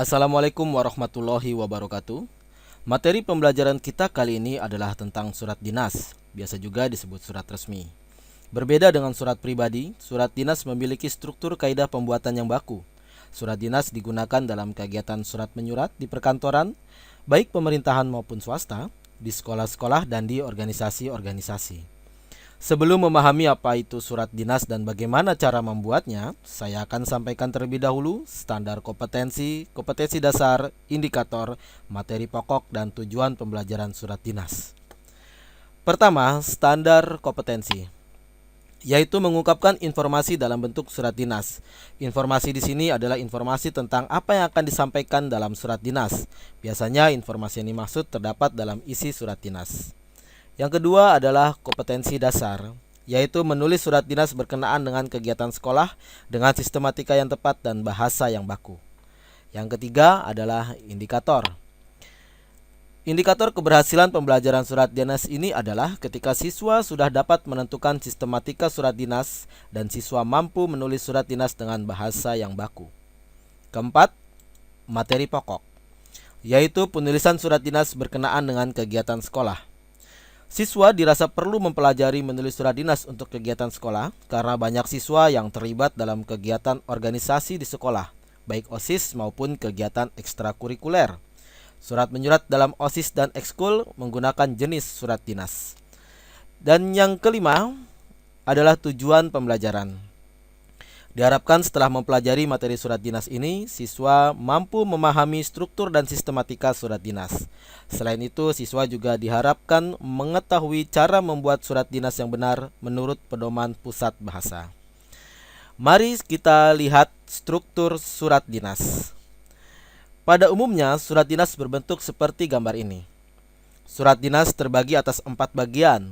Assalamualaikum warahmatullahi wabarakatuh. Materi pembelajaran kita kali ini adalah tentang surat dinas, biasa juga disebut surat resmi. Berbeda dengan surat pribadi, surat dinas memiliki struktur kaidah pembuatan yang baku. Surat dinas digunakan dalam kegiatan surat menyurat di perkantoran, baik pemerintahan maupun swasta, di sekolah-sekolah dan di organisasi-organisasi. Sebelum memahami apa itu surat dinas dan bagaimana cara membuatnya, saya akan sampaikan terlebih dahulu standar kompetensi, kompetensi dasar, indikator, materi pokok, dan tujuan pembelajaran surat dinas. Pertama, standar kompetensi, yaitu mengungkapkan informasi dalam bentuk surat dinas. Informasi di sini adalah informasi tentang apa yang akan disampaikan dalam surat dinas. Biasanya informasi yang dimaksud terdapat dalam isi surat dinas. Yang kedua adalah kompetensi dasar, yaitu menulis surat dinas berkenaan dengan kegiatan sekolah dengan sistematika yang tepat dan bahasa yang baku. Yang ketiga adalah indikator. Indikator keberhasilan pembelajaran surat dinas ini adalah ketika siswa sudah dapat menentukan sistematika surat dinas dan siswa mampu menulis surat dinas dengan bahasa yang baku. Keempat, materi pokok, yaitu penulisan surat dinas berkenaan dengan kegiatan sekolah. Siswa dirasa perlu mempelajari menulis surat dinas untuk kegiatan sekolah karena banyak siswa yang terlibat dalam kegiatan organisasi di sekolah, baik OSIS maupun kegiatan ekstrakurikuler. Surat menyurat dalam OSIS dan ekskul menggunakan jenis surat dinas. Dan yang kelima adalah tujuan pembelajaran. Diharapkan setelah mempelajari materi surat dinas ini, siswa mampu memahami struktur dan sistematika surat dinas. Selain itu, siswa juga diharapkan mengetahui cara membuat surat dinas yang benar menurut pedoman pusat bahasa. Mari kita lihat struktur surat dinas. Pada umumnya, surat dinas berbentuk seperti gambar ini. Surat dinas terbagi atas 4 bagian.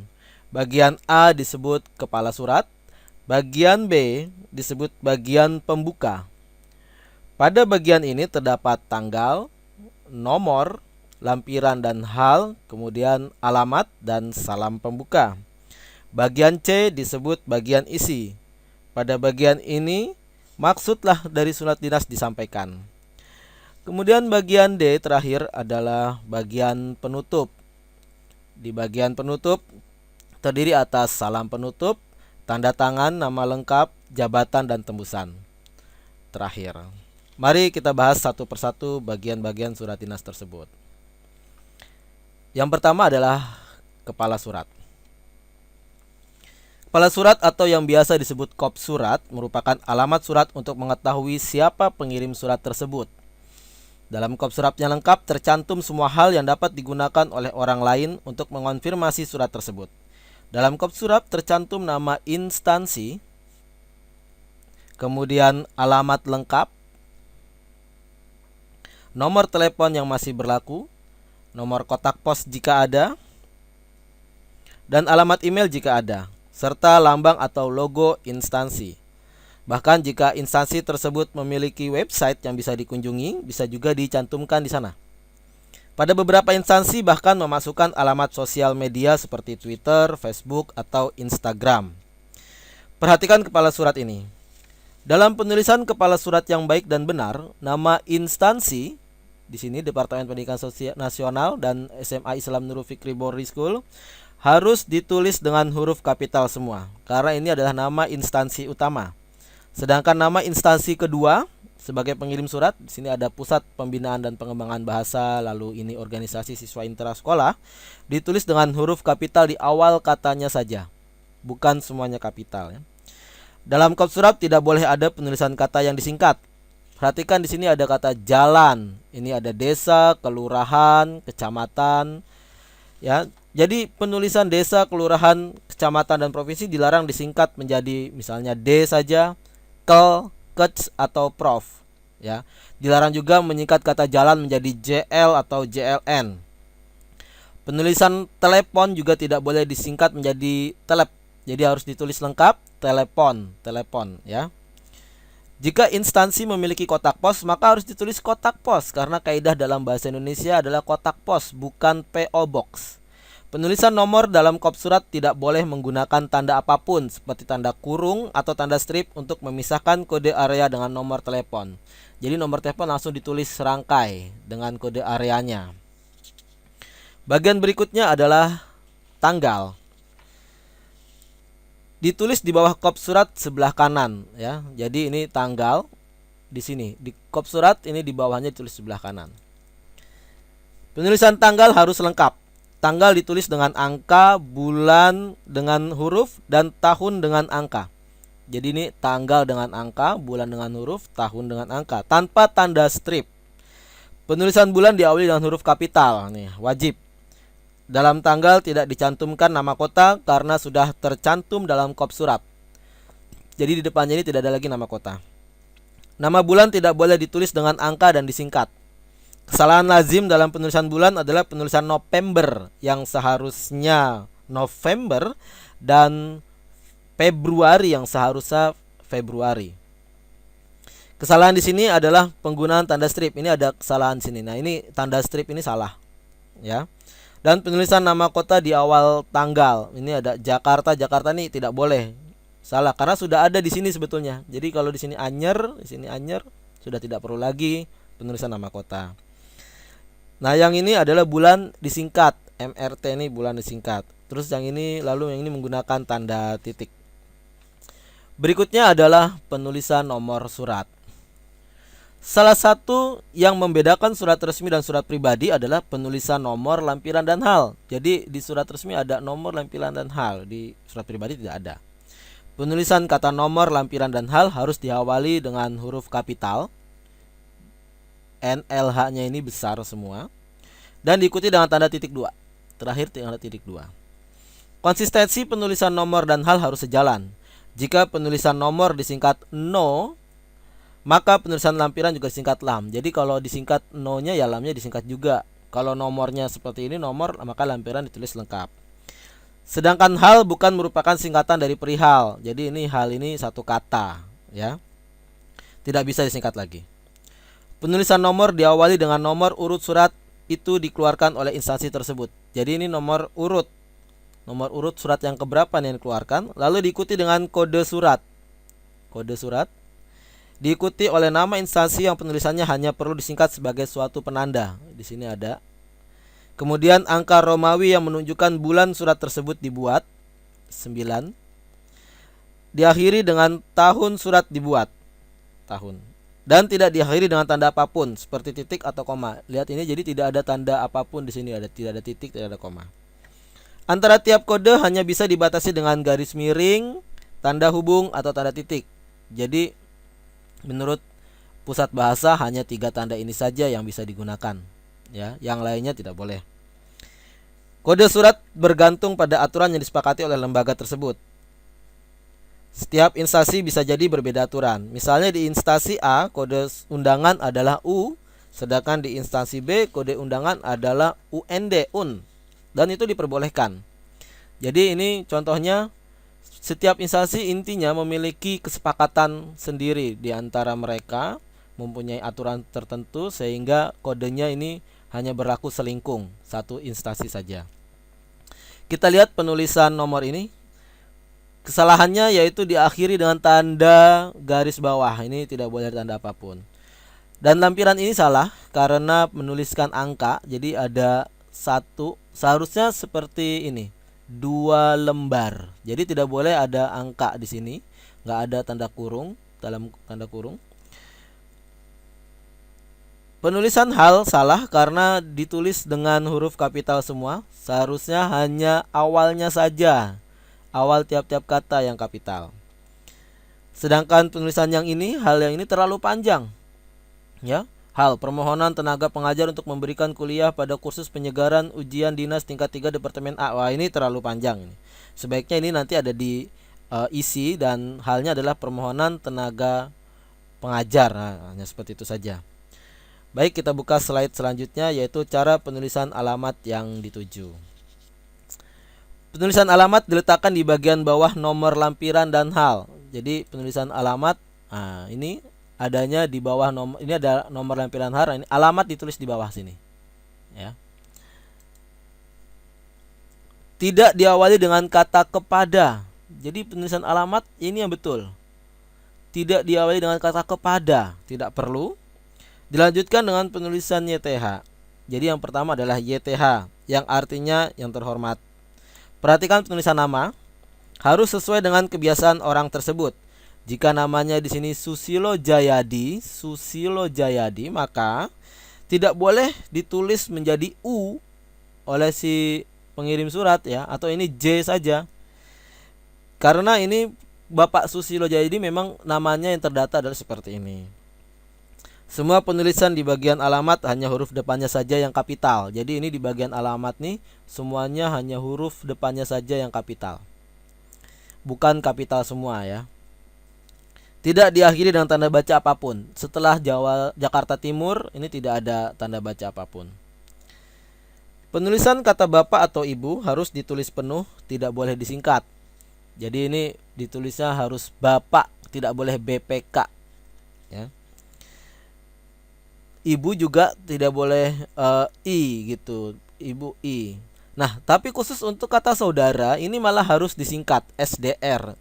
Bagian A disebut kepala surat, bagian B disebut bagian pembuka. Pada bagian ini terdapat tanggal, nomor, lampiran dan hal, kemudian alamat dan salam pembuka. Bagian C disebut bagian isi. Pada bagian ini maksudlah dari surat dinas disampaikan. Kemudian bagian D terakhir adalah bagian penutup. Di bagian penutup terdiri atas salam penutup, tanda tangan, nama lengkap, jabatan, dan tembusan terakhir. Mari kita bahas satu persatu bagian-bagian surat dinas tersebut. Yang pertama adalah kepala surat. Kepala surat atau yang biasa disebut kop surat merupakan alamat surat untuk mengetahui siapa pengirim surat tersebut. Dalam kop surat yang lengkap tercantum semua hal yang dapat digunakan oleh orang lain untuk mengonfirmasi surat tersebut. Dalam kop surat tercantum nama instansi, kemudian alamat lengkap, nomor telepon yang masih berlaku, nomor kotak pos jika ada, dan alamat email jika ada, serta lambang atau logo instansi. Bahkan jika instansi tersebut memiliki website yang bisa dikunjungi, bisa juga dicantumkan di sana. Pada beberapa instansi bahkan memasukkan alamat sosial media seperti Twitter, Facebook, atau Instagram. Perhatikan kepala surat ini. Dalam penulisan kepala surat yang baik dan benar, nama instansi, di sini Departemen Pendidikan Sosial Nasional dan SMA Islam Nurul Fikri Boarding School, harus ditulis dengan huruf kapital semua, karena ini adalah nama instansi utama. Sedangkan nama instansi kedua sebagai pengirim surat, di sini ada Pusat Pembinaan dan Pengembangan Bahasa, lalu ini organisasi siswa intrasekolah, ditulis dengan huruf kapital di awal katanya saja, bukan semuanya kapital ya. Dalam kop surat tidak boleh ada penulisan kata yang disingkat. Perhatikan di sini ada kata jalan, ini ada desa, kelurahan, kecamatan ya. Jadi penulisan desa, kelurahan, kecamatan, dan provinsi dilarang disingkat menjadi misalnya D saja, kel, kec, atau prof ya. Dilarang juga menyingkat kata jalan menjadi JL atau JLN. Penulisan telepon juga tidak boleh disingkat menjadi telep. Jadi harus ditulis lengkap telepon ya. Jika instansi memiliki kotak pos, maka harus ditulis kotak pos karena kaidah dalam bahasa Indonesia adalah kotak pos bukan PO box. Penulisan nomor dalam kop surat tidak boleh menggunakan tanda apapun seperti tanda kurung atau tanda strip untuk memisahkan kode area dengan nomor telepon. Jadi nomor telepon langsung ditulis serangkai dengan kode areanya. Bagian berikutnya adalah tanggal. Ditulis di bawah kop surat sebelah kanan ya. Jadi ini tanggal di sini. Di kop surat ini di bawahnya ditulis sebelah kanan. Penulisan tanggal harus lengkap. Tanggal ditulis dengan angka, bulan dengan huruf, dan tahun dengan angka. Jadi ini tanggal dengan angka, bulan dengan huruf, tahun dengan angka, tanpa tanda strip. Penulisan bulan diawali dengan huruf kapital, nih wajib. Dalam tanggal tidak dicantumkan nama kota karena sudah tercantum dalam kop surat. Jadi di depannya ini tidak ada lagi nama kota. Nama bulan tidak boleh ditulis dengan angka dan disingkat. Kesalahan lazim dalam penulisan bulan adalah penulisan November yang seharusnya November dan Februari yang seharusnya Februari. Kesalahan di sini adalah penggunaan tanda strip. Ini ada kesalahan sini. Nah, ini tanda strip ini salah, ya. Dan penulisan nama kota di awal tanggal. Ini ada Jakarta. Jakarta ini tidak boleh. Salah karena sudah ada di sini sebetulnya. Jadi kalau di sini Anyer, di sini Anyer, sudah tidak perlu lagi penulisan nama kota. Nah, yang ini adalah bulan disingkat, MRT ini bulan disingkat. Terus yang ini menggunakan tanda titik. Berikutnya adalah penulisan nomor surat. Salah satu yang membedakan surat resmi dan surat pribadi adalah penulisan nomor, lampiran, dan hal. Jadi di surat resmi ada nomor, lampiran, dan hal. Di surat pribadi tidak ada. Penulisan kata nomor, lampiran, dan hal harus diawali dengan huruf kapital. NLH-nya ini besar semua dan diikuti dengan tanda titik 2. Terakhir tanda titik 2. Konsistensi penulisan nomor dan hal harus sejalan. Jika penulisan nomor disingkat no, maka penulisan lampiran juga disingkat lam. Jadi kalau disingkat no-nya ya lamnya disingkat juga. Kalau nomornya seperti ini nomor, maka lampiran ditulis lengkap. Sedangkan hal bukan merupakan singkatan dari perihal. Jadi ini hal ini satu kata, ya. Tidak bisa disingkat lagi. Penulisan nomor diawali dengan nomor urut surat itu dikeluarkan oleh instansi tersebut. Jadi ini nomor urut surat yang keberapa nih yang dikeluarkan, lalu diikuti dengan kode surat. Kode surat diikuti oleh nama instansi yang penulisannya hanya perlu disingkat sebagai suatu penanda. Di sini ada. Kemudian angka Romawi yang menunjukkan bulan surat tersebut dibuat 9. Diakhiri dengan tahun surat dibuat. Tahun. Dan tidak diakhiri dengan tanda apapun seperti titik atau koma. Lihat ini, jadi tidak ada tanda apapun di sini, tidak ada titik, tidak ada koma. Antara tiap kode hanya bisa dibatasi dengan garis miring, tanda hubung atau tanda titik. Jadi menurut pusat bahasa hanya 3 tanda ini saja yang bisa digunakan, ya. Yang lainnya tidak boleh. Kode surat bergantung pada aturan yang disepakati oleh lembaga tersebut. Setiap instansi bisa jadi berbeda aturan. Misalnya di instansi A kode undangan adalah U, sedangkan di instansi B kode undangan adalah UND, UN. Dan itu diperbolehkan. Jadi ini contohnya, setiap instansi intinya memiliki kesepakatan sendiri di antara mereka, mempunyai aturan tertentu sehingga kodenya ini hanya berlaku selingkung, satu instansi saja. Kita lihat penulisan nomor ini. Kesalahannya yaitu diakhiri dengan tanda garis bawah. Ini tidak boleh tanda apapun. Dan lampiran ini salah karena menuliskan angka. Jadi ada 1, seharusnya seperti ini, 2 lembar. Jadi tidak boleh ada angka di sini, nggak ada tanda kurung, dalam tanda kurung. Penulisan hal salah karena ditulis dengan huruf kapital semua. Seharusnya hanya awalnya saja, awal tiap-tiap kata yang kapital. Sedangkan penulisan yang ini, hal yang ini terlalu panjang, ya. Hal permohonan tenaga pengajar untuk memberikan kuliah pada kursus penyegaran ujian dinas tingkat 3 Departemen A. Wah, ini terlalu panjang ini. Sebaiknya ini nanti ada di isi, dan halnya adalah permohonan tenaga pengajar. Nah, hanya seperti itu saja. Baik, kita buka slide selanjutnya, yaitu cara penulisan alamat yang dituju. Penulisan alamat diletakkan di bagian bawah nomor lampiran dan hal. Jadi penulisan alamat, ini adanya di bawah nomor, ini ada nomor lampiran hal, ini alamat ditulis di bawah sini, ya. Tidak diawali dengan kata kepada. Jadi penulisan alamat ini yang betul. Tidak diawali dengan kata kepada, tidak perlu. Dilanjutkan dengan penulisan YTH. Jadi yang pertama adalah YTH, yang artinya yang terhormat. Perhatikan penulisan nama harus sesuai dengan kebiasaan orang tersebut. Jika namanya di sini Susilo Jayadi, maka tidak boleh ditulis menjadi U oleh si pengirim surat ya, atau ini J saja. Karena ini Bapak Susilo Jayadi memang namanya yang terdata adalah seperti ini. Semua penulisan di bagian alamat hanya huruf depannya saja yang kapital. Jadi ini di bagian alamat nih semuanya hanya huruf depannya saja yang kapital. Bukan kapital semua ya. Tidak diakhiri dengan tanda baca apapun. Setelah Jakarta Timur ini tidak ada tanda baca apapun. Penulisan kata bapak atau ibu harus ditulis penuh, tidak boleh disingkat. Jadi ini ditulisnya harus bapak, tidak boleh BPK ya. Ibu juga tidak boleh I gitu, ibu I. Nah, tapi khusus untuk kata saudara ini malah harus disingkat SDR.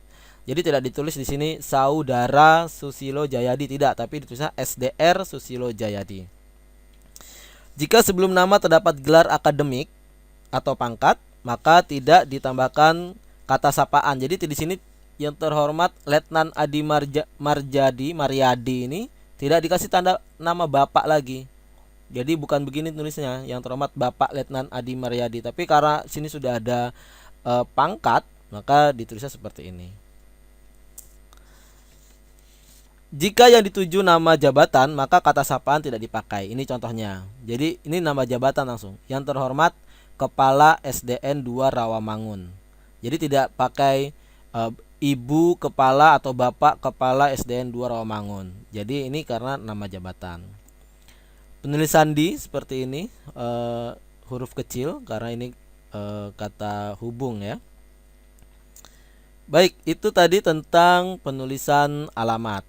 Jadi tidak ditulis di sini Saudara Susilo Jayadi, tidak, tapi ditulisnya SDR Susilo Jayadi. Jika sebelum nama terdapat gelar akademik atau pangkat, maka tidak ditambahkan kata sapaan. Jadi di sini yang terhormat Letnan Adi Maryadi ini tidak dikasih tanda nama bapak lagi. Jadi bukan begini tulisnya, yang terhormat Bapak Letnan Adi Maryadi. Tapi karena sini sudah ada pangkat, maka ditulisnya seperti ini. Jika yang dituju nama jabatan, maka kata sapaan tidak dipakai. Ini contohnya. Jadi ini nama jabatan langsung. Yang terhormat Kepala SDN 2 Rawamangun. Jadi tidak pakai Ibu Kepala atau Bapak Kepala SDN 2 Rawamangun. Jadi ini karena nama jabatan. Penulisan di seperti ini, huruf kecil karena ini kata hubung ya. Baik, itu tadi tentang penulisan alamat.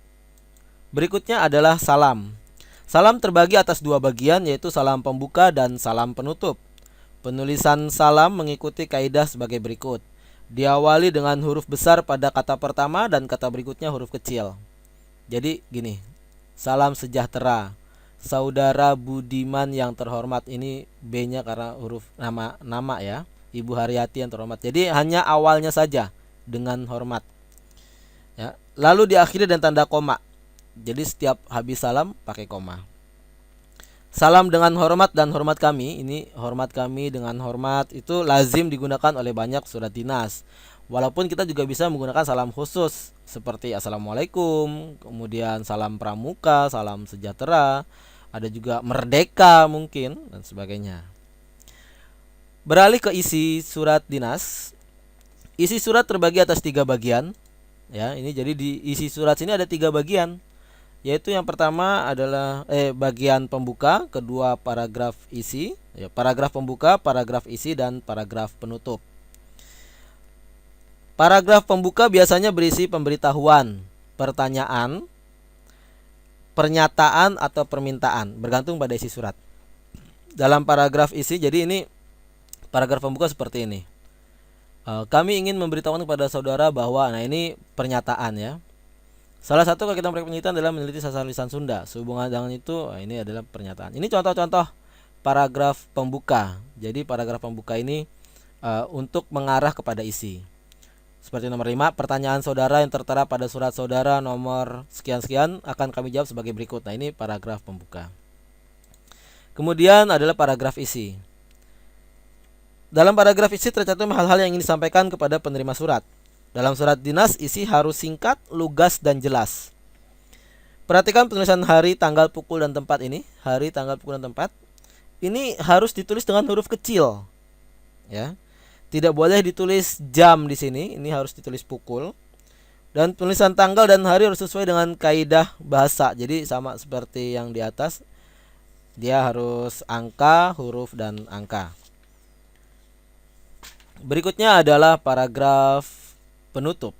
Berikutnya adalah salam. Salam terbagi atas dua bagian, yaitu salam pembuka dan salam penutup. Penulisan salam mengikuti kaidah sebagai berikut. Diawali dengan huruf besar pada kata pertama dan kata berikutnya huruf kecil. Jadi gini, salam sejahtera. Saudara Budiman yang terhormat, ini B-nya karena huruf nama ya. Ibu Haryati yang terhormat. Jadi hanya awalnya saja dengan hormat. Ya. Lalu diakhiri dengan tanda koma. Jadi setiap habis salam pakai koma. Salam dengan hormat dan hormat kami, ini hormat kami dengan hormat itu lazim digunakan oleh banyak surat dinas. Walaupun kita juga bisa menggunakan salam khusus seperti Assalamualaikum, kemudian salam pramuka, salam sejahtera, ada juga merdeka mungkin dan sebagainya. Beralih ke isi surat dinas. Isi surat terbagi atas 3 bagian. Ya, ini jadi di isi surat sini ada 3 bagian. Yaitu yang pertama adalah bagian pembuka, kedua paragraf isi, ya, paragraf pembuka, paragraf isi dan paragraf penutup. Paragraf pembuka biasanya berisi pemberitahuan, pertanyaan, pernyataan atau permintaan, bergantung pada isi surat. Dalam paragraf isi, jadi ini paragraf pembuka seperti ini. Kami ingin memberitahukan kepada saudara bahwa, nah ini pernyataan ya. Salah satu kegiatan proyek penelitian adalah meneliti sastra lisan Sunda. Sehubungan dengan itu, ini adalah pernyataan. Ini contoh-contoh paragraf pembuka. Jadi paragraf pembuka ini untuk mengarah kepada isi. Seperti nomor 5, pertanyaan saudara yang tertera pada surat saudara nomor sekian-sekian akan kami jawab sebagai berikut. Nah, ini paragraf pembuka. Kemudian adalah paragraf isi. Dalam paragraf isi tercantum hal-hal yang ingin disampaikan kepada penerima surat. Dalam surat dinas, isi harus singkat, lugas, dan jelas. Perhatikan penulisan hari, tanggal, pukul, dan tempat ini. Hari, tanggal, pukul, dan tempat. Ini harus ditulis dengan huruf kecil. Ya. Tidak boleh ditulis jam di sini. Ini harus ditulis pukul. Dan penulisan tanggal dan hari harus sesuai dengan kaidah bahasa. Jadi sama seperti yang di atas. Dia harus angka, huruf, dan angka. Berikutnya adalah paragraf penutup.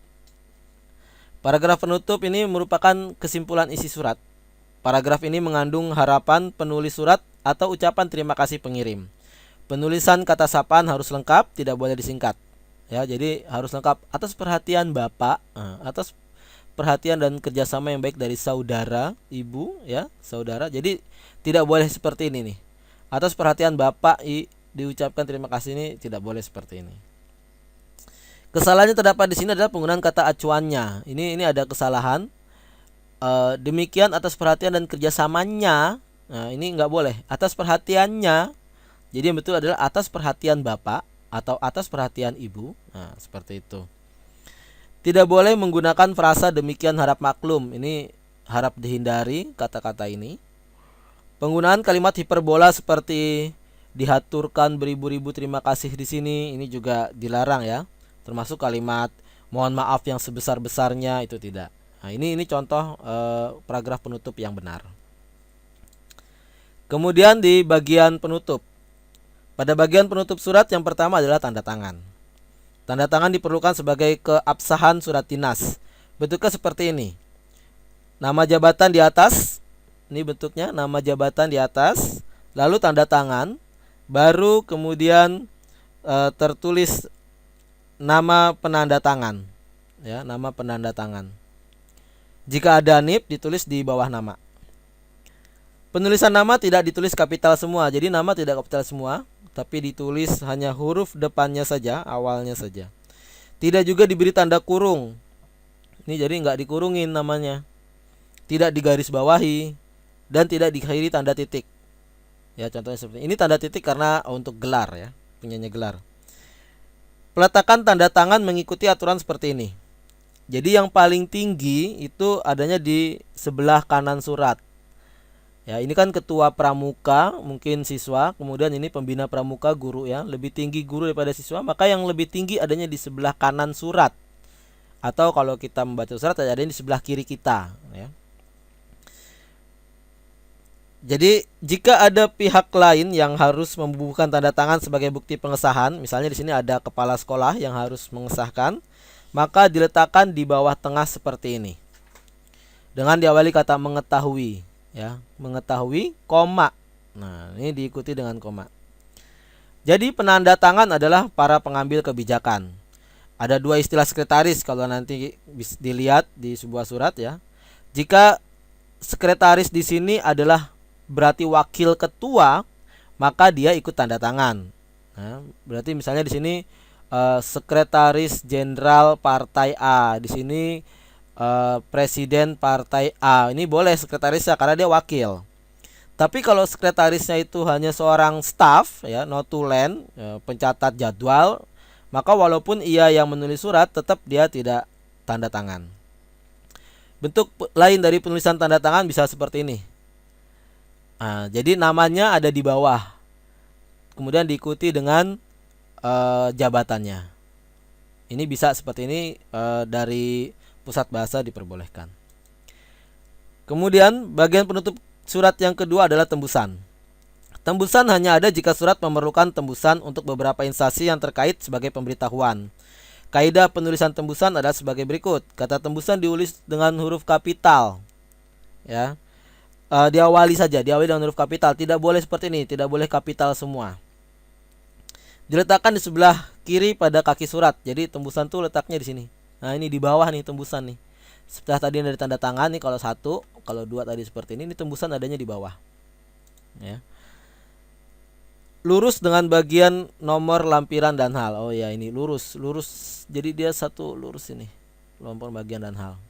Paragraf penutup ini merupakan kesimpulan isi surat. Paragraf ini mengandung harapan penulis surat atau ucapan terima kasih pengirim. Penulisan kata sapaan harus lengkap, tidak boleh disingkat. Ya, jadi harus lengkap. Atas perhatian Bapak, atas perhatian dan kerjasama yang baik dari saudara, ibu, ya, saudara. Jadi tidak boleh seperti ini nih. Atas perhatian Bapak diucapkan terima kasih, ini tidak boleh seperti ini. Kesalahannya terdapat di sini adalah penggunaan kata acuannya. Ini ada kesalahan. Demikian atas perhatian dan kerjasamanya. Nah, ini nggak boleh. Atas perhatiannya. Jadi yang betul adalah atas perhatian Bapak atau atas perhatian Ibu. Nah, seperti itu. Tidak boleh menggunakan frasa demikian harap maklum. Ini harap dihindari kata-kata ini. Penggunaan kalimat hiperbola seperti dihaturkan beribu-ribu terima kasih di sini ini juga dilarang ya. Termasuk kalimat mohon maaf yang sebesar-besarnya, itu tidak. Nah, ini contoh paragraf penutup yang benar. Kemudian di bagian penutup. Pada bagian penutup surat yang pertama adalah tanda tangan. Tanda tangan diperlukan sebagai keabsahan surat dinas. Bentuknya seperti ini. Nama jabatan di atas. Ini bentuknya, nama jabatan di atas. Lalu tanda tangan. Baru kemudian tertulis nama penanda tangan. Ya, nama penanda tangan. Jika ada nip ditulis di bawah nama. Penulisan nama tidak ditulis kapital semua. Jadi nama tidak kapital semua, tapi ditulis hanya huruf depannya saja, awalnya saja. Tidak juga diberi tanda kurung. Ini jadi nggak dikurungin namanya. Tidak digaris bawahi dan tidak diakhiri tanda titik. Ya, contohnya seperti ini. Ini tanda titik karena untuk gelar ya, punyanya gelar. Peletakan tanda tangan mengikuti aturan seperti ini. Jadi yang paling tinggi itu adanya di sebelah kanan surat. Ya, ini kan ketua pramuka, mungkin siswa, kemudian ini pembina pramuka, guru ya, lebih tinggi guru daripada siswa, maka yang lebih tinggi adanya di sebelah kanan surat. Atau kalau kita membaca surat adanya di sebelah kiri kita, ya. Jadi jika ada pihak lain yang harus membubuhkan tanda tangan sebagai bukti pengesahan, misalnya di sini ada kepala sekolah yang harus mengesahkan, maka diletakkan di bawah tengah seperti ini. Dengan diawali kata mengetahui, ya, mengetahui, koma. Nah, ini diikuti dengan koma. Jadi penanda tangan adalah para pengambil kebijakan. Ada dua istilah sekretaris kalau nanti dilihat di sebuah surat ya. Jika sekretaris di sini adalah berarti wakil ketua, maka dia ikut tanda tangan. Nah, berarti misalnya di sini sekretaris jenderal partai A, di sini presiden partai A, ini boleh sekretarisnya karena dia wakil. Tapi kalau sekretarisnya itu hanya seorang staff ya, notulen, pencatat jadwal, maka walaupun ia yang menulis surat tetap dia tidak tanda tangan. Bentuk lain dari penulisan tanda tangan bisa seperti ini. Nah, jadi namanya ada di bawah, kemudian diikuti dengan jabatannya. Ini bisa seperti ini, dari pusat bahasa diperbolehkan. Kemudian bagian penutup surat yang kedua adalah tembusan. Tembusan hanya ada jika surat memerlukan tembusan untuk beberapa instansi yang terkait sebagai pemberitahuan. Kaidah penulisan tembusan adalah sebagai berikut. Kata tembusan diulis dengan huruf kapital. Ya. Diawali dengan huruf kapital. Tidak boleh seperti ini, tidak boleh kapital semua. Diletakkan di sebelah kiri pada kaki surat. Jadi tembusan tuh letaknya di sini. Nah, ini di bawah nih tembusan nih. Setelah tadi dari tanda tangan nih, kalau satu, kalau dua tadi seperti ini tembusan adanya di bawah. Ya. Lurus dengan bagian nomor lampiran dan hal. Oh ya, ini lurus. Jadi dia satu lurus ini. Nomor bagian dan hal.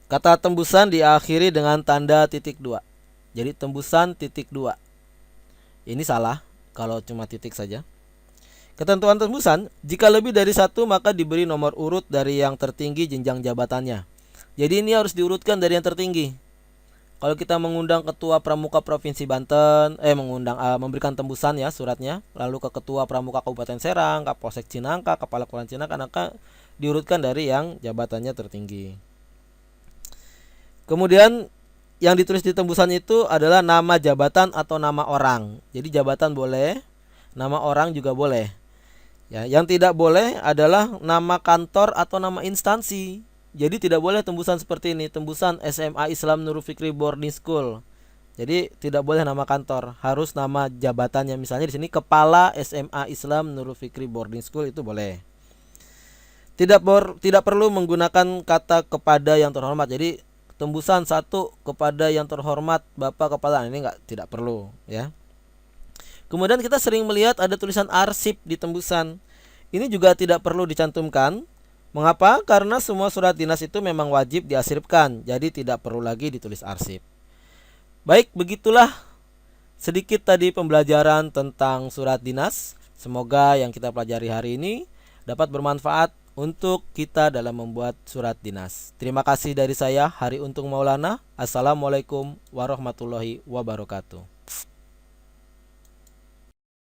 Kata tembusan diakhiri dengan tanda titik 2. Jadi tembusan titik 2. Ini salah kalau cuma titik saja. Ketentuan tembusan, jika lebih dari satu maka diberi nomor urut dari yang tertinggi jenjang jabatannya. Jadi ini harus diurutkan dari yang tertinggi. Kalau kita mengundang ketua pramuka provinsi Banten, memberikan tembusan ya suratnya, lalu ke ketua pramuka Kabupaten Serang, Kapolsek Cinangka, Kepala Kelurahan Cinangka, maka diurutkan dari yang jabatannya tertinggi. Kemudian yang ditulis di tembusan itu adalah nama jabatan atau nama orang. Jadi jabatan boleh, nama orang juga boleh. Ya, yang tidak boleh adalah nama kantor atau nama instansi. Jadi tidak boleh tembusan seperti ini, tembusan SMA Islam Nurul Fikri Boarding School. Jadi tidak boleh nama kantor, harus nama jabatannya. Misalnya di sini Kepala SMA Islam Nurul Fikri Boarding School, itu boleh. Tidak perlu menggunakan kata kepada yang terhormat. Jadi tembusan satu, kepada yang terhormat Bapak Kepala, ini tidak perlu ya. Kemudian kita sering melihat ada tulisan arsip di tembusan. Ini juga tidak perlu dicantumkan. Mengapa? Karena semua surat dinas itu memang wajib diarsipkan, jadi tidak perlu lagi ditulis arsip. Baik, begitulah sedikit tadi pembelajaran tentang surat dinas. Semoga yang kita pelajari hari ini dapat bermanfaat untuk kita dalam membuat surat dinas. Terima kasih dari saya, Hari Untung Maulana. Assalamualaikum warahmatullahi wabarakatuh.